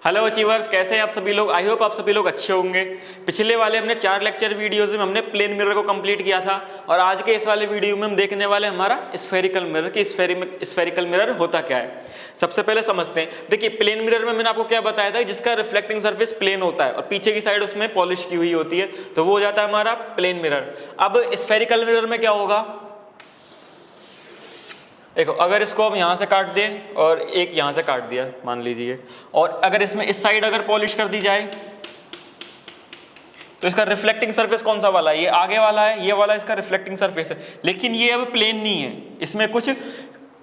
Hello achievers, कैसे हैं आप सभी लोग। आई होप आप सभी लोग अच्छे होंगे। पिछले वाले हमने 4 लेक्चर वीडियोस में हमने प्लेन मिरर को कंप्लीट किया था और आज के इस वाले वीडियो में हम देखने वाले हमारा स्फेरिकल मिरर की स्फेरिकल मिरर होता क्या है। सबसे पहले समझते हैं। देखिए, प्लेन मिरर में मैंने आपको क्या बताया था, जिसका रिफ्लेक्टिंग सरफेस प्लेन होता है और पीछे की साइड उसमें पॉलिश की हुई होती है, तो वो हो जाता है हमारा प्लेन मिरर। अब स्फेरिकल मिरर में क्या होगा, देखो, अगर इसको हम यहाँ से काट दें और एक यहाँ से काट दिया मान लीजिए, और अगर इसमें इस साइड अगर पॉलिश कर दी जाए तो इसका रिफ्लेक्टिंग सरफेस कौन सा वाला है, ये आगे वाला है, ये वाला इसका रिफ्लेक्टिंग सरफेस है। लेकिन ये अब प्लेन नहीं है, इसमें कुछ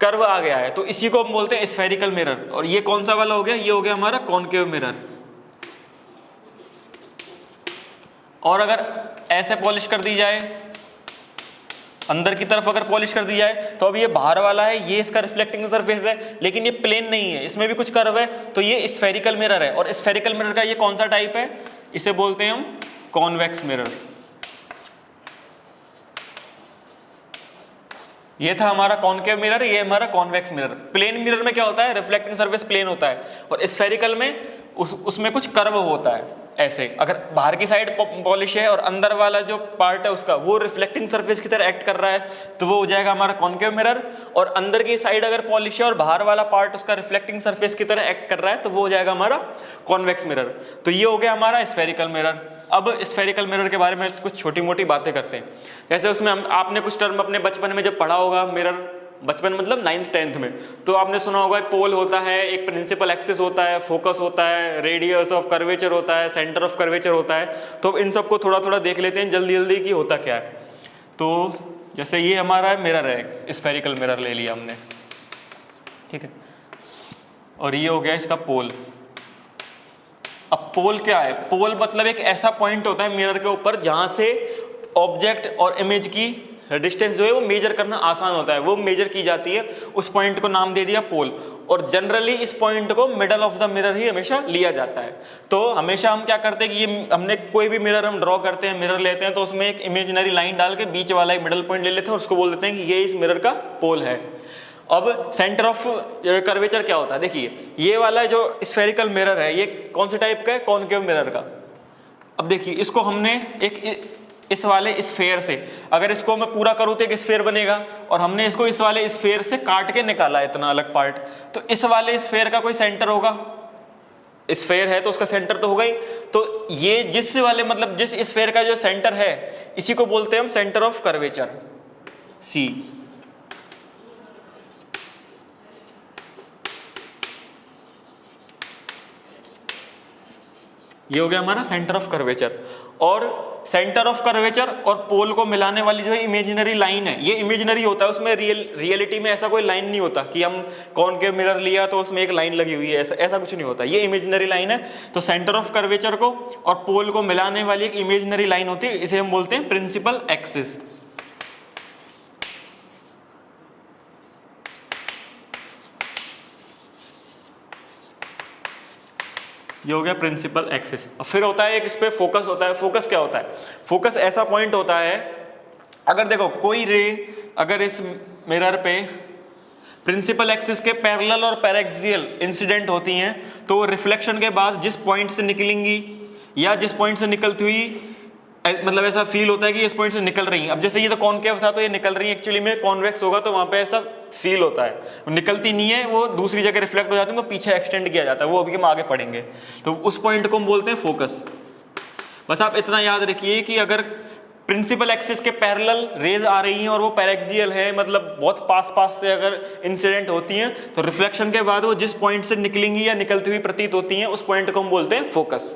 कर्व आ गया है, तो इसी को हम बोलते हैं स्फेरिकल मिरर। और ये कौन सा वाला हो गया, ये हो गया हमारा कॉनकेव मिरर। और अगर ऐसे पॉलिश कर दी जाए, अंदर की तरफ अगर पॉलिश कर दी जाए, तो अब ये बाहर वाला है, ये इसका रिफ्लेक्टिंग सरफेस है, लेकिन ये प्लेन नहीं है, इसमें भी कुछ कर्व है, तो ये स्फेरिकल मिरर है। और स्फेरिकल मिरर का ये कौन सा टाइप है, इसे बोलते हैं हम कॉन्वेक्स मिरर। ये था हमारा कॉनकेव मिरर, ये हमारा कॉन्वेक्स मिरर। प्लेन मिरर में क्या होता है, रिफ्लेक्टिंग सरफेस प्लेन होता है, और स्फेरिकल में उसमें कुछ कर्व होता है। ऐसे अगर बाहर की साइड पॉलिश है और अंदर वाला जो पार्ट है उसका वो रिफ्लेक्टिंग सरफेस की तरह एक्ट कर रहा है, तो वो हो जाएगा हमारा कॉनकेव मिरर। और अंदर की साइड अगर पॉलिश है और बाहर वाला पार्ट उसका रिफ्लेक्टिंग सरफेस की तरह एक्ट कर रहा है, तो वो हो जाएगा हमारा कॉन्वेक्स मिरर। तो ये हो गया हमारा स्फेरिकल मिरर। अब स्फेरिकल मिरर के बारे में कुछ छोटी मोटी बातें करते हैं। जैसे उसमें आपने कुछ टर्म अपने बचपन में जब पढ़ा होगा, मिरर, बचपन मतलब 9th 10th में, तो आपने सुना होगा पोल होता है, एक प्रिंसिपल एक्सिस होता है, फोकस होता है, रेडियस ऑफ कर्वेचर होता है, सेंटर ऑफ कर्वेचर होता है। तो इन सबको थोड़ा थोड़ा देख लेते हैं जल्दी जल्दी कि होता क्या है। तो जैसे ये हमारा मिरर है, स्फेरिकल मिरर ले लिया हमने, ठीक है, और ये हो गया इसका पोल। अब पोल क्या है, पोल मतलब एक ऐसा पॉइंट होता है मिरर के ऊपर जहां से ऑब्जेक्ट और इमेज की डिस्टेंस जो है वो मेजर करना आसान होता है, वो मेजर की जाती है। उस पॉइंट को नाम दे दिया पोल। और जनरली इस पॉइंट को मिडल ऑफ द मिरर ही हमेशा लिया जाता है। तो हमेशा हम क्या करते हैं कि ये हमने कोई भी मिरर हम ड्रॉ करते हैं, मिरर लेते हैं, तो उसमें एक इमेजिनरी लाइन डाल के बीच वाला एक मिडल पॉइंट ले लेते हैं और उसको बोल देते हैं कि ये इस मिरर का पोल है। अब सेंटर ऑफ कर्वेचर क्या होता है, देखिए ये वाला जो स्फेरिकल मिरर है ये कौन से टाइप का है, कॉनकेव मिरर का। अब देखिए इसको हमने एक इस वाले स्फेयर से, अगर इसको मैं पूरा करूँ तो एक स्फेयर बनेगा, और हमने इसको इस वाले स्फेयर से काट के निकाला इतना अलग पार्ट, तो इस वाले स्फेयर का कोई सेंटर होगा, स्फेयर है तो उसका सेंटर तो होगा ही। तो ये जिस वाले मतलब जिस स्फेयर का जो सेंटर है, इसी को बोलते हैं हम सेंटर ऑफ कर्वेचर, सी। ये हो गया हमारा सेंटर ऑफ कर्वेचर। और सेंटर ऑफ कर्वेचर और पोल को मिलाने वाली जो इमेजिनरी लाइन है, ये इमेजिनरी होता है, उसमें रियलिटी में ऐसा कोई लाइन नहीं होता कि हम कॉनकेव मिरर लिया तो उसमें एक लाइन लगी हुई है, ऐसा कुछ नहीं होता, ये इमेजिनरी लाइन है। तो सेंटर ऑफ कर्वेचर को और पोल को मिलाने वाली एक इमेजिनरी लाइन होती है, इसे हम बोलते हैं प्रिंसिपल एक्सिस। ये हो गया प्रिंसिपल एक्सिस। अब फिर होता है एक इस पे फोकस होता है। फोकस क्या होता है, फोकस ऐसा पॉइंट होता है, अगर देखो कोई रे अगर इस मिरर पे प्रिंसिपल एक्सिस के पैरेलल और पैरेक्सियल इंसिडेंट होती हैं, तो रिफ्लेक्शन के बाद जिस पॉइंट से निकलेंगी या जिस पॉइंट से निकलती हुई, मतलब ऐसा फील होता है कि इस पॉइंट से निकल रही है। अब जैसे ये तो कॉनकेव था तो ये निकल रही है, एक्चुअली में कॉन्वेक्स होगा तो वहां पे ऐसा फील होता है, वो निकलती नहीं है, वो दूसरी जगह रिफ्लेक्ट हो जाती है, वो पीछे एक्सटेंड किया जाता है, वो अभी हम आगे पढ़ेंगे। तो उस पॉइंट को हम बोलते हैं फोकस। बस आप इतना याद रखिए कि अगर प्रिंसिपल एक्सिस के पैरेलल रेज आ रही हैं और वो पैरेक्सियल है, मतलब बहुत पास पास से अगर इंसिडेंट होती हैं, तो रिफ्लेक्शन के बाद वो जिस पॉइंट से निकलेंगी या निकलती हुई प्रतीत होती हैं, उस पॉइंट को हम बोलते हैं फोकस।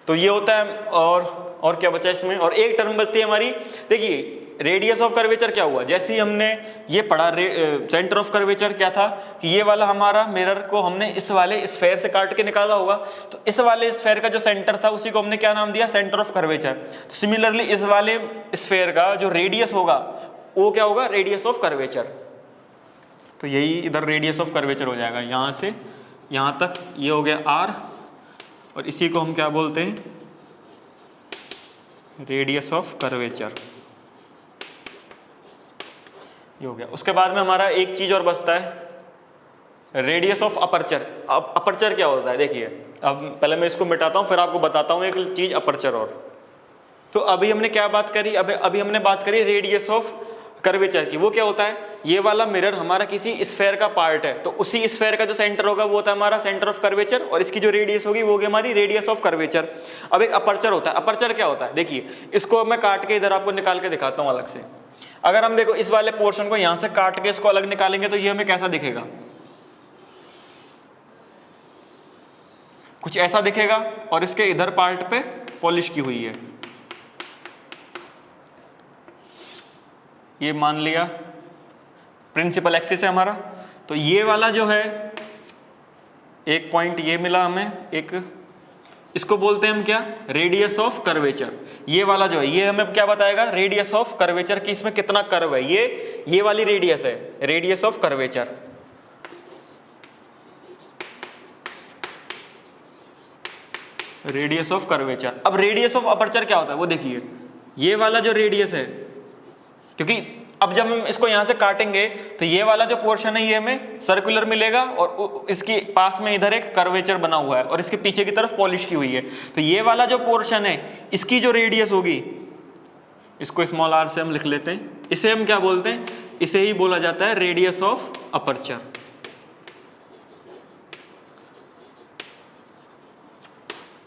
तो ये होता है। और क्या बचा इसमें, और एक टर्म बचती है हमारी, देखिए रेडियस ऑफ कर्वेचर क्या हुआ, जैसे ही हमने ये पढ़ा सेंटर ऑफ कर्वेचर क्या था कि ये वाला हमारा मिरर को हमने इस वाले स्फेयर से काट के निकाला होगा, तो इस वाले स्फेयर का जो सेंटर था उसी को हमने क्या नाम दिया, सेंटर ऑफ कर्वेचर। तो सिमिलरली इस वाले स्फेयर का जो रेडियस होगा वो क्या होगा, रेडियस ऑफ कर्वेचर। तो यही इधर रेडियस ऑफ कर्वेचर हो जाएगा, यहाँ से यहाँ तक ये हो गया आर, और इसी को हम क्या बोलते हैं, रेडियस ऑफ कर्वेचर। ये हो गया। उसके बाद में हमारा एक चीज और बचता है, रेडियस ऑफ अपर्चर। अब अपर्चर क्या होता है, देखिए अब पहले मैं इसको मिटाता हूँ, फिर आपको बताता हूँ एक चीज़ अपर्चर और। तो अभी हमने क्या बात करी, अभी हमने बात करी रेडियस ऑफ कर्वेचर की। वो क्या होता है, ये वाला मिरर हमारा किसी स्फेयर का पार्ट है, तो उसी स्फेयर का जो सेंटर होगा वो होता है हमारा सेंटर ऑफ कर्वेचर, और इसकी जो रेडियस होगी वो होगी हमारी रेडियस ऑफ कर्वेचर। अब एक अपर्चर होता है। अपर्चर क्या होता है, देखिए इसको मैं काट के इधर आपको निकाल के दिखाता हूँ अलग से। अगर हम देखो इस वाले पोर्शन को यहाँ से काट के इसको अलग निकालेंगे तो ये हमें कैसा दिखेगा, कुछ ऐसा दिखेगा, और इसके इधर पार्ट पे पॉलिश की हुई है। ये मान लिया प्रिंसिपल एक्सिस है हमारा। तो ये वाला जो है एक पॉइंट ये मिला हमें, एक इसको बोलते हैं हम क्या, रेडियस ऑफ कर्वेचर। ये वाला जो है ये हमें क्या बताएगा, रेडियस ऑफ कर्वेचर की इसमें कितना कर्व है, ये वाली रेडियस है, radius of curvature. Radius of curvature. अब रेडियस ऑफ अपर्चर क्या होता है वो देखिए, ये वाला जो रेडियस है, क्योंकि अब जब हम इसको यहां से काटेंगे तो ये वाला जो पोर्शन है ये हमें सर्कुलर मिलेगा, और इसके पास में इधर एक कर्वेचर बना हुआ है और इसके पीछे की तरफ पॉलिश की हुई है। तो ये वाला जो पोर्शन है इसकी जो रेडियस होगी, इसको स्मॉल आर से हम लिख लेते हैं, इसे हम क्या बोलते हैं, इसे ही बोला जाता है रेडियस ऑफ अपर्चर।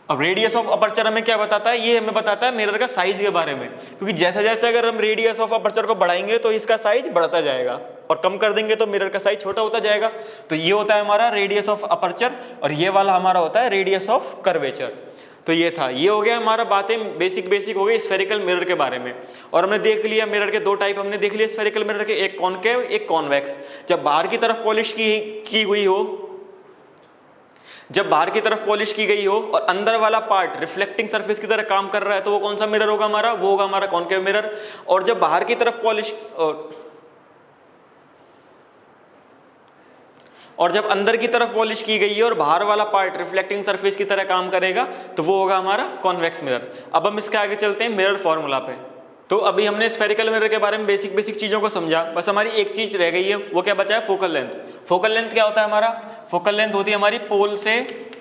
अब रेडियस ऑफ अपर्चर हमें क्या बताता है, ये हमें बताता है मिरर का साइज के बारे में, क्योंकि जैसे जैसे अगर हम रेडियस ऑफ अपर्चर को बढ़ाएंगे तो इसका साइज बढ़ता जाएगा, और कम कर देंगे तो मिरर का साइज छोटा होता जाएगा। तो ये होता है हमारा रेडियस ऑफ अपर्चर, और ये वाला हमारा होता है रेडियस ऑफ कर्वेचर। तो ये था, ये हो गया हमारा बातें बेसिक हो गई स्फेरिकल मिरर के बारे में। और हमने देख लिया मिरर के दो टाइप हमने देख लिया स्फेरिकल मिरर के, एक कॉनकेव एक कॉन्वेक्स। जब बाहर की तरफ पॉलिश की हुई हो, जब बाहर की तरफ पॉलिश की गई हो और अंदर वाला पार्ट रिफ्लेक्टिंग सरफेस की तरह काम कर रहा है, तो वो कौन सा मिरर होगा हमारा, वो होगा हमारा कॉनकेव मिरर। और जब बाहर की तरफ पॉलिश और जब अंदर की तरफ पॉलिश की गई है और बाहर वाला पार्ट रिफ्लेक्टिंग सरफेस की तरह काम करेगा, तो वो होगा हमारा कॉन्वेक्स मिरर। अब हम इसके आगे चलते हैं मिरर फॉर्मूला पे। तो अभी हमने स्फेरिकल मिरर के बारे में बेसिक चीजों को समझा, बस हमारी एक चीज रह गई है, वो क्या बचा है, फोकल लेंथ। फोकल लेंथ क्या होता है हमारा, फोकल लेंथ होती है हमारी पोल से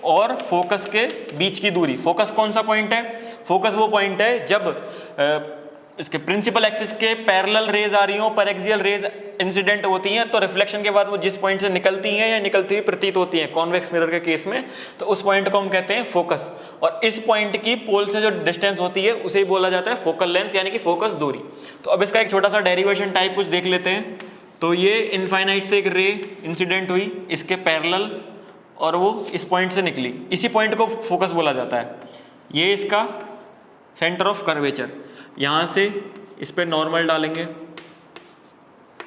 और फोकस के बीच की दूरी। फोकस कौन सा पॉइंट है, फोकस वो पॉइंट है जब इसके प्रिंसिपल एक्सिस के पैरेलल रेज आ रही हो, पर एक्सियल रेज इंसिडेंट होती हैं, तो रिफ्लेक्शन के बाद वो जिस पॉइंट से निकलती हैं या निकलती हुई प्रतीत होती हैं कॉन्वेक्स मिरर के केस में, तो उस पॉइंट को हम कहते हैं फोकस। और इस पॉइंट की पोल से जो डिस्टेंस होती है उसे ही बोला जाता है फोकल लेंथ, यानी कि फोकस दूरी। तो अब इसका एक छोटा सा डेरिवेशन टाइप कुछ देख लेते हैं। तो ये इनफाइनाइट से एक रे इंसिडेंट हुई इसके पैरेलल, और वो इस पॉइंट से निकली, इसी पॉइंट को फोकस बोला जाता है। ये इसका सेंटर ऑफ कर्वेचर, यहाँ से इस पे नॉर्मल डालेंगे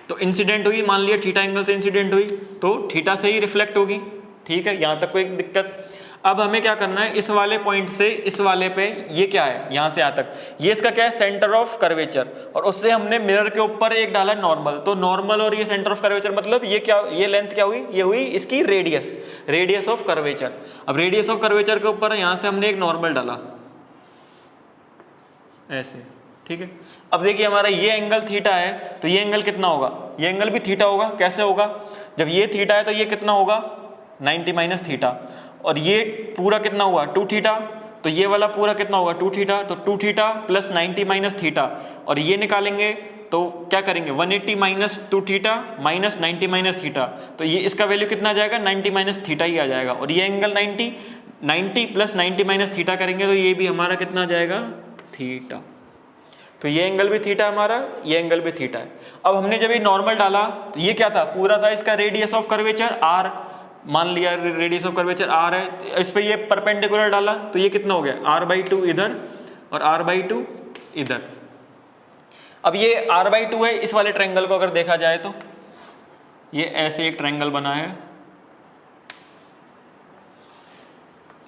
तो इंसिडेंट हुई, मान लिया थीटा एंगल से इंसिडेंट हुई, तो थीटा से ही रिफ्लेक्ट होगी। ठीक है, यहाँ तक कोई दिक्कत। अब हमें क्या करना है, इस वाले पॉइंट से इस वाले पे, ये क्या है, यहाँ से यहाँ तक, ये इसका क्या है, सेंटर ऑफ कर्वेचर, और उससे हमने मिरर के ऊपर एक डाला नॉर्मल। तो नॉर्मल और ये सेंटर ऑफ कर्वेचर मतलब ये क्या, ये लेंथ क्या हुई, ये हुई इसकी रेडियस, रेडियस ऑफ कर्वेचर। अब रेडियस ऑफ कर्वेचर के ऊपर यहाँ से हमने एक नॉर्मल डाला ऐसे। ठीक है, अब देखिए हमारा ये एंगल थीटा है, तो ये एंगल कितना होगा, ये एंगल भी थीटा होगा। कैसे होगा, जब ये थीटा है तो ये कितना होगा 90 माइनस थीटा, और ये पूरा कितना हुआ 2 थीटा, तो ये वाला पूरा कितना होगा 2 थीटा, तो 2 थीटा प्लस 90 माइनस थीटा, और ये निकालेंगे तो क्या करेंगे 180 minus 2 theta minus 90 minus theta, तो ये इसका वैल्यू कितना आ जाएगा 90 माइनस थीटा ही आ जाएगा। और ये एंगल 90 प्लस 90 माइनस थीटा करेंगे तो ये भी हमारा कितना आ जाएगा थीटा। तो ये एंगल भी थीटा हमारा, ये एंगल भी थीटा है। अब हमने जब ये नॉर्मल डाला तो ये क्या था, पूरा था इसका रेडियस ऑफ कर्वेचर r, मान लिया रेडियस ऑफ कर्वेचर r है, इस पे ये परपेंडिकुलर डाला तो ये कितना हो गया r/2 इधर और r/2 इधर। अब ये r/2 है, इस वाले ट्रायंगल को अगर देखा जाए तो ये ऐसे एक ट्रायंगल बना है,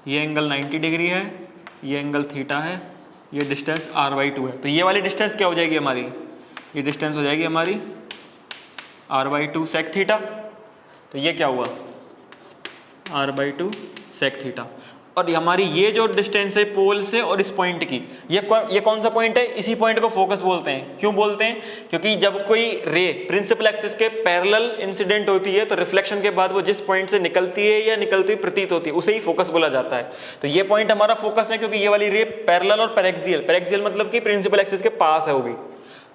ये एंगल 90 डिग्री है, ये एंगल थीटा है, ये डिस्टेंस r/2 है। तो ये वाली डिस्टेंस क्या हो जाएगी हमारी, ये डिस्टेंस हो जाएगी हमारी r/2 सेक थीटा। तो ये क्या हुआ r/2 सेक थीटा। और हमारी ये जो डिस्टेंस है पोल से और इस पॉइंट की, ये कौन सा पॉइंट है, इसी पॉइंट को फोकस बोलते हैं। क्यों बोलते हैं? क्योंकि जब कोई रे प्रिंसिपल एक्सिस के पैरेलल इंसिडेंट होती है तो रिफ्लेक्शन के बाद वो जिस पॉइंट से निकलती है या निकलती हुई प्रतीत होती है उसे ही फोकस बोला जाता है। तो ये पॉइंट हमारा फोकस है क्योंकि ये वाली रे पैरेलल और पैरेक्सियल मतलब कि प्रिंसिपल एक्सिस के पास है वो भी।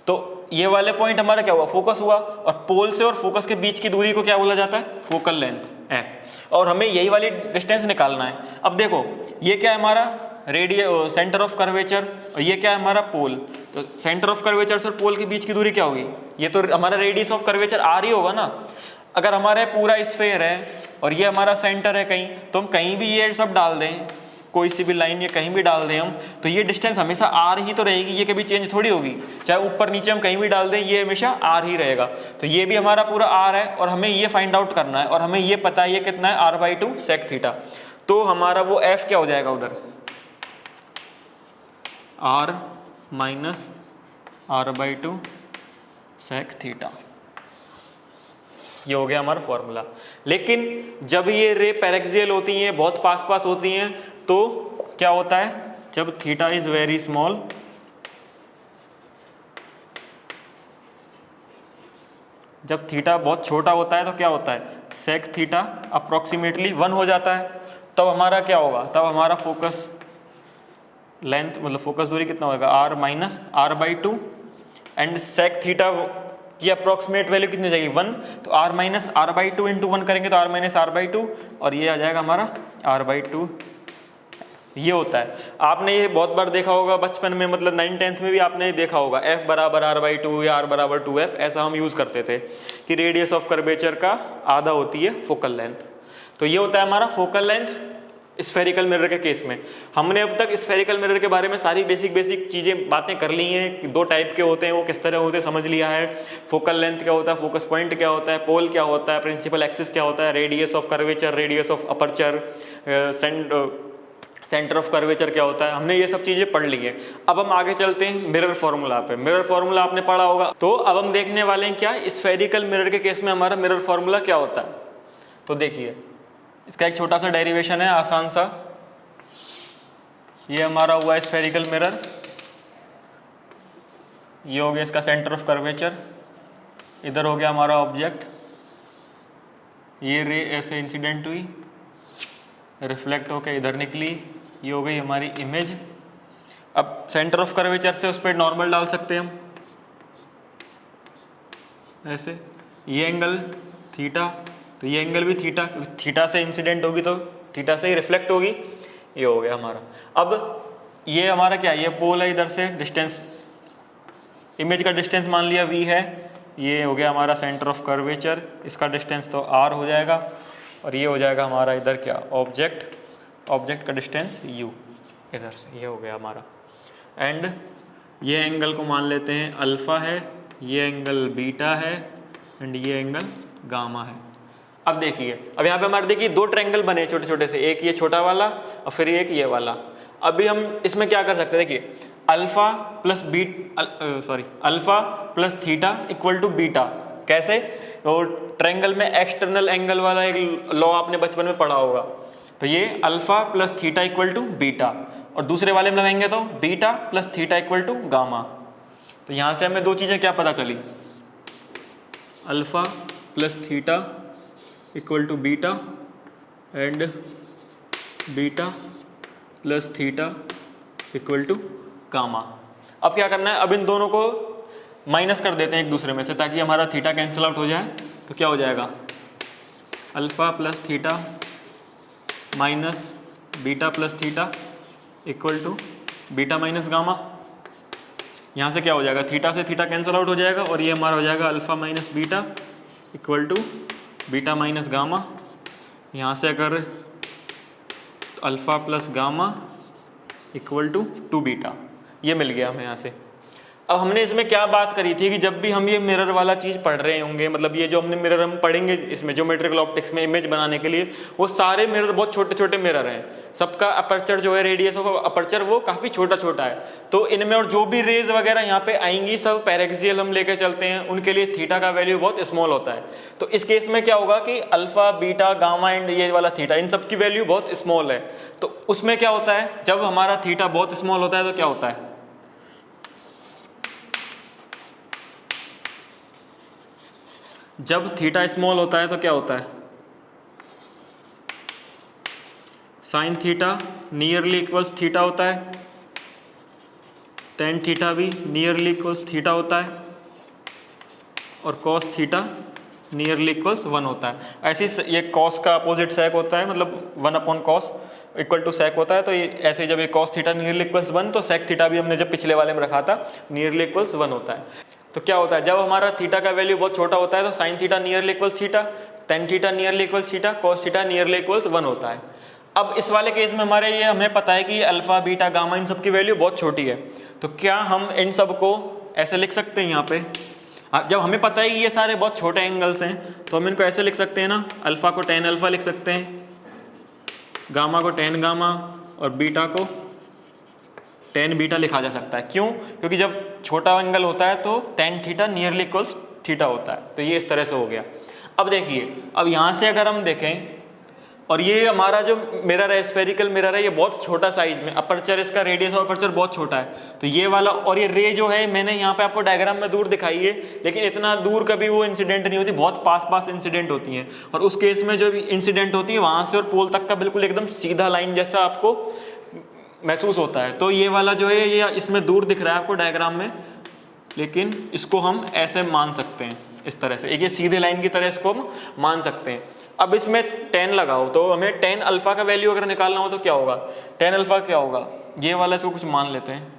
तो ये वाले पॉइंट हमारा क्या हुआ, फोकस हुआ। और पोल से और फोकस के बीच की दूरी को क्या बोला जाता है, फोकल लेंथ एफ। और हमें यही वाली डिस्टेंस निकालना है। अब देखो ये क्या है हमारा सेंटर ऑफ कर्वेचर, और ये क्या है हमारा पोल। तो सेंटर ऑफ कर्वेचर और पोल के बीच की दूरी क्या होगी, ये तो हमारा रेडियस ऑफ कर्वेचर आर ही होगा ना। अगर हमारे पूरा स्फेयर है और ये हमारा सेंटर है कहीं, तो हम कहीं भी ये सब डाल दें, कोई सी भी लाइन ये कहीं भी डाल दें हम, तो ये डिस्टेंस हमेशा आर ही तो रहेगी, ये कभी चेंज थोड़ी होगी। चाहे ऊपर नीचे हम कहीं भी डाल दें ये हमेशा आर ही रहेगा। तो ये भी हमारा पूरा आर है और हमें ये फाइंड आउट करना है, और हमें ये पता है ये कितना है, r/2 sec थीटा। तो हमारा वो f क्या हो जाएगा उधर, r minus r/2 sec theta. ये हो गया हमारा फॉर्मूला। लेकिन जब ये रे पैरेक्सियल होती हैं, बहुत पास पास होती हैं, तो क्या होता है, जब थीटा इज वेरी स्मॉल, जब थीटा बहुत छोटा होता है तो क्या होता है, सेक थीटा अप्रोक्सीमेटली 1 हो जाता है। तब हमारा क्या होगा, तब हमारा फोकस लेंथ मतलब फोकस दूरी कितना होगा, r minus r/2 and sec theta की अप्रोक्सीमेट वैल्यू कितनी जाएगी 1। तो r माइनस r/2 इंटू 1 करेंगे तो r माइनस r/2, और ये आ जाएगा हमारा r/2। ये होता है, आपने ये बहुत बार देखा होगा बचपन में, मतलब 9th-10th में भी आपने ये देखा होगा, f बराबर r/2 या r बराबर 2f, ऐसा हम यूज़ करते थे कि रेडियस ऑफ कर्वेचर का आधा होती है फोकल लेंथ। तो ये होता है हमारा फोकल लेंथ स्फेरिकल मिरर के केस में। हमने अब तक स्फेरिकल मिरर के बारे में सारी बेसिक चीज़ें बातें कर ली हैं। 2 टाइप के होते हैं, वो किस तरह होते हैं समझ लिया है। फोकल लेंथ क्या होता है, फोकस पॉइंट क्या होता है, पोल क्या होता है, प्रिंसिपल एक्सिस क्या होता है, radius of curvature, radius of aperture, centre of curvature क्या होता है, हमने ये सब चीज़ें पढ़ ली हैं। अब हम आगे चलते हैं मिरर फॉर्मूला पे। मिरर फॉर्मूला आपने पढ़ा होगा, तो अब हम देखने वाले हैं क्या स्फेरिकल मिरर के केस में हमारा मिरर फॉर्मूला क्या होता है। तो देखिए इसका एक छोटा सा डेरिवेशन है आसान सा। ये हमारा हुआ स्फेरिकल मिरर, ये हो गया इसका सेंटर ऑफ कर्वेचर, इधर हो गया हमारा ऑब्जेक्ट, ये रे ऐसे इंसिडेंट हुई, रिफ्लेक्ट होकर इधर निकली, ये हो गई हमारी इमेज। अब सेंटर ऑफ कर्वेचर से उस पर नॉर्मल डाल सकते हैं हम ऐसे, ये एंगल थीटा, तो ये एंगल भी थीटा, थीटा से इंसिडेंट होगी तो थीटा से ही रिफ्लेक्ट होगी। ये हो गया हमारा। अब ये हमारा क्या है, ये पोल है, इधर से डिस्टेंस, इमेज का डिस्टेंस मान लिया v है, ये हो गया हमारा सेंटर ऑफ कर्वेचर, इसका डिस्टेंस तो r हो जाएगा, और ये हो जाएगा हमारा इधर क्या ऑब्जेक्ट का डिस्टेंस u, इधर से ये हो गया हमारा। एंड ये एंगल को मान लेते हैं अल्फ़ा है, ये एंगल बीटा है, एंड ये एंगल गामा है। अब देखिए, अब यहाँ पे हमारे देखिए 2 ट्रायंगल बने छोटे छोटे से, एक ये छोटा वाला और फिर एक ये वाला। अभी हम इसमें क्या कर सकते हैं, देखिए alpha plus theta equal to beta. कैसे, तो ट्रायंगल में एक्सटर्नल एंगल वाला एक लॉ आपने बचपन में पढ़ा होगा। तो ये alpha plus theta equal to beta, और दूसरे वाले में लगाएंगे तो beta plus theta equal to gamma. तो यहाँ से हमें 2 चीज़ें क्या पता चली, alpha plus theta equal to beta and beta plus theta equal to gamma. अब क्या करना है, अब इन दोनों को माइनस कर देते हैं एक दूसरे में से, ताकि हमारा थीटा कैंसिल आउट हो जाए। तो क्या हो जाएगा, alpha plus theta minus beta plus theta equal to beta minus gamma. यहाँ से क्या हो जाएगा, थीटा से थीटा कैंसिल आउट हो जाएगा, और ये हमारा हो जाएगा alpha minus beta equal to beta minus gamma. यहाँ से अगर alpha plus gamma equal to 2 beta, ये मिल गया हमें यहाँ से। अब हमने इसमें क्या बात करी थी कि जब भी हम ये मिरर वाला चीज़ पढ़ रहे होंगे, मतलब ये जो हमने मिरर हम पढ़ेंगे इसमें ज्योमेट्रिकल ऑप्टिक्स में इमेज बनाने के लिए, वो सारे मिरर बहुत छोटे छोटे मिरर हैं। सबका अपर्चर जो है, रेडियस ऑफ अपर्चर वो काफ़ी छोटा छोटा है। तो इनमें और जो भी रेज वगैरह यहाँ पे आएंगी सब पैरेक्सियल हम लेके चलते हैं, उनके लिए थीटा का वैल्यू बहुत स्मॉल होता है। तो इस केस में क्या होगा कि अल्फा, बीटा, गामा एंड ये वाला थीटा, इन सब की वैल्यू बहुत स्मॉल है। तो उसमें क्या होता है, जब हमारा थीटा बहुत स्मॉल होता है तो क्या होता है, जब थीटा स्मॉल होता है तो क्या होता है, sine theta nearly equals theta होता है, टेन थीटा भी नियरली इक्वल्स थीटा होता है, और कॉस थीटा नियरली इक्वल्स 1 होता है। ऐसे ये कॉस का अपोजिट सेक होता है, मतलब 1 अपॉन कॉस इक्वल टू सेक होता है। तो ये ऐसे जब ये कॉस थीटा नियरली इक्वल्स 1, तो सेक थीटा भी हमने जब पिछले वाले में रखा था नियरली इक्वल्स 1 होता है। तो क्या होता है, जब हमारा थीटा का वैल्यू बहुत छोटा होता है तो sine theta nearly equals theta, tan theta nearly equals theta, cos theta nearly equals 1 होता है। अब इस वाले केस में हमारे ये हमें पता है कि अल्फा, बीटा, गामा इन सब की वैल्यू बहुत छोटी है। तो क्या हम इन सब को ऐसे लिख सकते हैं यहाँ पे, जब हमें पता है कि ये सारे बहुत छोटे एंगल्स हैं तो हम इनको ऐसे लिख सकते हैं ना, अल्फा को टेन अल्फा लिख सकते हैं, गामा को टेन गामा, और बीटा को टेन बीटा लिखा जा सकता है। क्यों? क्योंकि जब छोटा एंगल होता है तो tan theta nearly equals theta होता है। तो ये इस तरह से हो गया। अब देखिए, अब यहाँ से अगर हम देखें, और ये हमारा जो मिरर है, स्फेरिकल मिरर है, ये बहुत छोटा साइज में, अपर्चर इसका रेडियस ऑफ अपर्चर बहुत छोटा है। तो ये वाला, और ये रे जो है मैंने यहाँ पे आपको डायग्राम में दूर दिखाई है, लेकिन इतना दूर कभी वो इंसिडेंट नहीं होती, बहुत पास पास इंसिडेंट होती हैं। और उस केस में जो इंसिडेंट होती है वहाँ से और पोल तक का बिल्कुल एकदम सीधा लाइन जैसा आपको महसूस होता है। तो ये वाला जो है ये इसमें दूर दिख रहा है आपको डायग्राम में, लेकिन इसको हम ऐसे मान सकते हैं, इस तरह से एक ये सीधे लाइन की तरह इसको हम मान सकते हैं। अब इसमें टेन लगाओ, तो हमें टेन अल्फा का वैल्यू अगर निकालना हो तो क्या होगा, टेन अल्फा क्या होगा, ये वाला इसको कुछ मान लेते हैं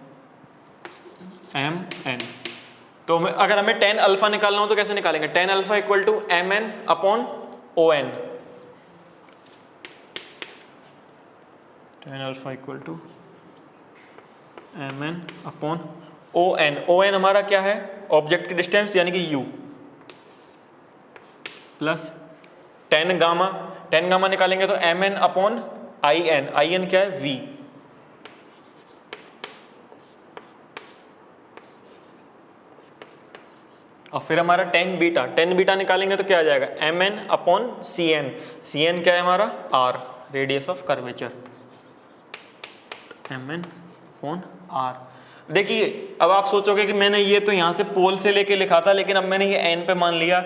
एम एन। तो अगर हमें टेन अल्फा निकालना हो तो कैसे निकालेंगे, tan alpha equal to M N upon O N, tan alpha equal to M N upon O N. O N हमारा क्या है, ऑब्जेक्ट की डिस्टेंस यानी कि U, plus tan gamma, tan gamma निकालेंगे तो M N upon I N, I N क्या है वी, और फिर हमारा टेन बीटा, टेन बीटा निकालेंगे तो क्या आ जाएगा, M N upon C N, C N क्या है हमारा R, radius of curvature, M N upon R. देखिए अब आप सोचोगे कि मैंने ये तो यहाँ से पोल से लेके लिखा था, लेकिन अब मैंने ये एन पे मान लिया।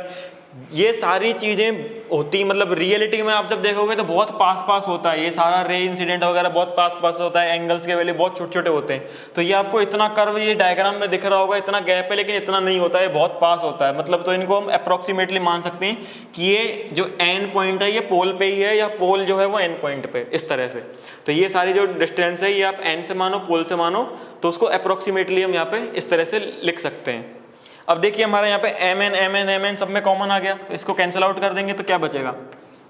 ये सारी चीज़ें होती, मतलब रियलिटी में आप जब देखोगे तो बहुत पास पास होता है, ये सारा रे इंसिडेंट वगैरह बहुत पास पास होता है, एंगल्स के वैल्यू बहुत छोटे छोटे होते हैं। तो ये आपको इतना कर्व ये डायग्राम में दिख रहा होगा, इतना गैप है, लेकिन इतना नहीं होता है, बहुत पास होता है। मतलब तो इनको हम अप्रॉक्सीमेटली मान सकते हैं कि ये जो एंड पॉइंट है ये पोल पे ही है, या पोल जो है वो एंड पॉइंट पे, इस तरह से। तो ये सारी जो डिस्टेंस है ये आप एंड से मानो, पोल से मानो, तो उसको अप्रॉक्सीमेटली हम यहाँ पे इस तरह से लिख सकते हैं। अब देखिए हमारे यहाँ पे M N M N M N सब में कॉमन आ गया, तो इसको कैंसिल आउट कर देंगे तो क्या बचेगा,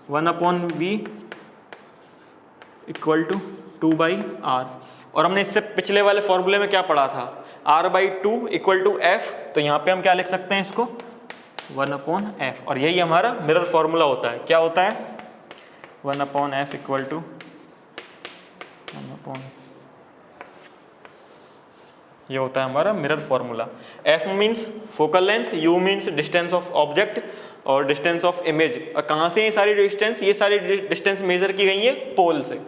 1 upon V equal to 2 by R. और हमने इससे पिछले वाले फॉर्मूले में क्या पढ़ा था, r by 2 equal to F. तो यहाँ पे हम क्या लिख सकते हैं इसको, 1 अपॉन एफ, और यही हमारा मिरर फॉर्मूला होता है। क्या होता है, 1 upon F equal to 1 upon, ये होता है हमारा mirror formula. F means focal length, U means distance of object, और डिस्टेंस ऑफ इमेज। और कहाँ से ये सारी डिस्टेंस, ये सारी डिस्टेंस मेजर की गई है पोल से।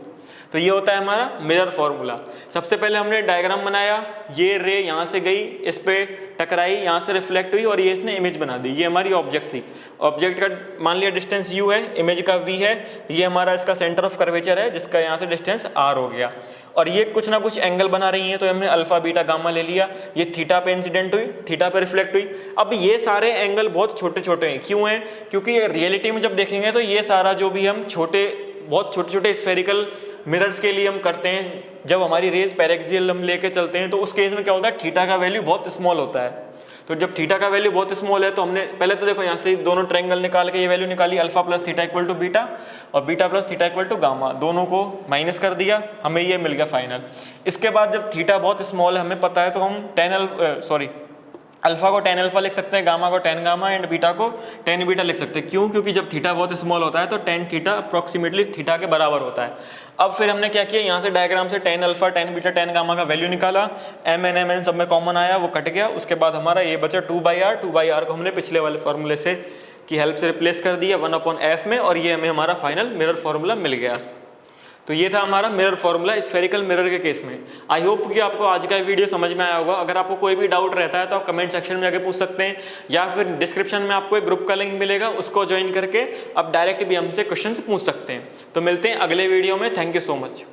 तो ये होता है हमारा मिरर फॉर्मूला। सबसे पहले हमने डायग्राम बनाया, ये रे यहाँ से गई, इस पे टकराई, यहाँ से रिफ्लेक्ट हुई, और ये इसने इमेज बना दी। ये हमारी ऑब्जेक्ट थी, ऑब्जेक्ट का मान लिया डिस्टेंस u है, इमेज का v है, ये हमारा इसका सेंटर ऑफ कर्वेचर है जिसका यहाँ से डिस्टेंस r हो गया। और ये कुछ ना कुछ एंगल बना रही हैं, तो हमने अल्फा बीटा गामा ले लिया, ये थीटा पे इंसिडेंट हुई, थीटा पे रिफ्लेक्ट हुई। अब ये सारे एंगल बहुत छोटे छोटे हैं, क्यों हैं, क्योंकि रियलिटी में जब देखेंगे तो ये सारा जो भी हम बहुत छोटे छोटे स्फेरिकल मिरर्स के लिए हम करते हैं, जब हमारी रेज पैरेक्सियल हम लेके चलते हैं, तो उस केस में क्या होता है, थीटा का वैल्यू बहुत स्मॉल होता है। तो जब थीटा का वैल्यू बहुत स्मॉल है तो हमने पहले तो देखो यहाँ से दोनों ट्रायंगल निकाल के ये वैल्यू निकाली, alpha plus theta equal to beta और beta plus theta equal to gamma, दोनों को माइनस कर दिया, हमें ये मिल गया फाइनल। इसके बाद जब थीटा बहुत स्मॉल है हमें पता है तो हम अल्फा को tan अल्फा लिख सकते हैं, गामा को tan गामा एंड बीटा को tan बीटा लिख सकते हैं। क्यों? क्योंकि जब थीटा बहुत स्मॉल होता है तो tan थीटा अप्रॉक्सीमेटली थीटा के बराबर होता है। अब फिर हमने क्या किया, यहाँ से डायग्राम से tan alpha tan beta tan gamma का वैल्यू निकाला, mn सब में कॉमन आया, वो कट गया। उसके बाद हमारा ये बचा 2/r को हमने पिछले वाले फॉर्मूले से की हेल्प से रिप्लेस कर दिया 1/f में, और ये हमें हमारा फाइनल मिरर फॉर्मूला मिल गया। तो ये था हमारा मिरर फॉर्मूला स्फेरिकल मिरर के केस में। आई होप कि आपको आज का वीडियो समझ में आया होगा। अगर आपको कोई भी डाउट रहता है तो आप कमेंट सेक्शन में जाके पूछ सकते हैं, या फिर डिस्क्रिप्शन में आपको एक ग्रुप का लिंक मिलेगा, उसको ज्वाइन करके आप डायरेक्ट भी हमसे क्वेश्चन पूछ सकते हैं। तो मिलते हैं अगले वीडियो में। Thank you so much.